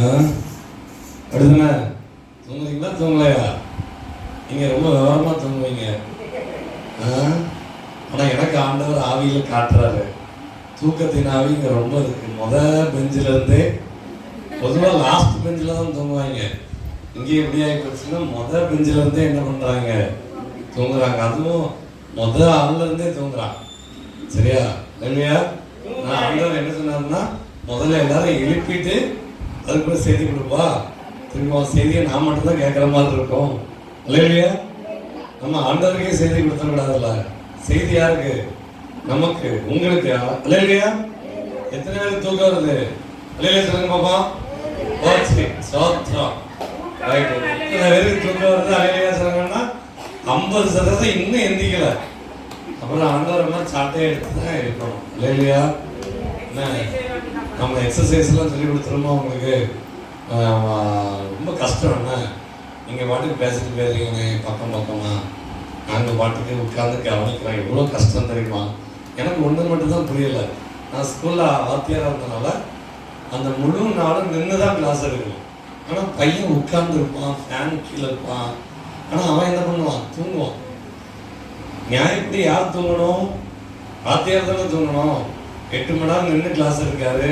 அப்படிதானே? தூங்குறீங்களா தூங்கலையா? நீங்கள் ரொம்ப விவரமாக தூங்குவீங்க. ஆனால் எனக்கு ஆண்டவர் ஆவியில் காட்டுறாரு. தூக்கத்தின் ஆவி இங்கே ரொம்ப இருக்கு. பெஞ்சிலேருந்தே பொதுவாக லாஸ்ட் பெஞ்சில் தான் தூங்குவாங்க. இங்கே எப்படி ஆகி போச்சுன்னா பெஞ்சிலேருந்தே என்ன பண்ணுறாங்க, தூங்குறாங்க. அதுவும் ஆள்லேருந்தே தூங்குறான். சரியா இல்லையா? நான் ஆண்டவர் என்ன சொன்னாருன்னா, முதல்ல எல்லாரும் எழுப்பிட்டு அதுக்குள்ள செய்தி கொடுப்பா. திரும்ப செய்தியை நான் மட்டும்தான் கேட்குற மாதிரி இருக்கும். இல்லையா? நம்ம ஆண்டவருக்கே செய்தி கொடுத்துடக்கூடாதுல்ல. செய்தி யாருக்கு? நமக்கு, உங்களுக்கு. இல்லையா? எத்தனை பேருக்கு தூக்கம் வருது? இல்லையா சொல்லுங்க பாப்பா. எத்தனை பேருக்கு தூக்கம் வருது? அலையிலையா சொல்லுங்கன்னா 50% இன்னும் எந்திக்கல. அப்புறம் ஆண்டவர் எல்லாம் சாட்டையை எடுத்து தான் இருக்கணும். இல்லையா? என்ன நம்ம எக்ஸசைஸ்லாம் சொல்லி கொடுத்துருமோ உங்களுக்கு ரொம்ப கஷ்டம். என்ன நீங்கள் பாட்டுக்கு பேசிட்டு போயிருக்கீங்கண்ணே பக்கமா, நாங்கள் பாட்டுக்கு உட்காந்து கவனிக்கிறோம். எவ்வளோ கஷ்டம் தெரியுமா? எனக்கு ஒன்று மட்டும்தான் புரியலை. நான் ஸ்கூலில் வாத்தியாராக இருந்தனால அந்த முழு நாளும் நின்று தான் கிளாஸ் எடுக்கணும். ஆனால் பையன் உட்கார்ந்து இருப்பான், ஃபேன் கீழே இருப்பான். ஆனால் அவன் என்ன பண்ணுவான்? தூங்குவான். நியாயப்படி யார் தூங்கணும்? வாத்தியார் தானே தூங்கணும். 8 மணி நேரம் நின்று கிளாஸ் இருக்காரு,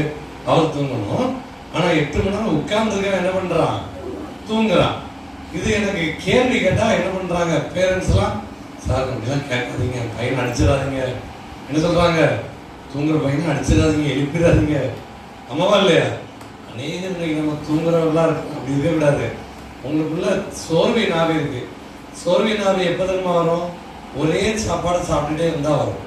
அவர் தூங்கணும். ஆனால் 8 மணி நேரம் உட்கார்ந்துருக்க என்ன பண்ணுறான்? தூங்குறான். இது எனக்கு கேள்வி கேட்டால் என்ன பண்ணுறாங்க பேரண்ட்ஸ்லாம்? சார் அப்படிலாம் கேட்காதீங்க, பையனை அடிச்சிடாதீங்க. என்ன சொல்கிறாங்க? தூங்குற பையனை அடிச்சிடாதீங்க, எழுப்பிடாதீங்க. அம்மாவா இல்லையா? அநேகம் நம்ம தூங்குறவர்களாக இருக்கு. அப்படி இருக்க விடாது. உங்களுக்குள்ள சோர்வை நாவி இருக்கு. சோர்வை நாவி எப்போ தெரியுமா வரும்? ஒரே சாப்பாடு சாப்பிட்டுட்டே இருந்தால் வரும்.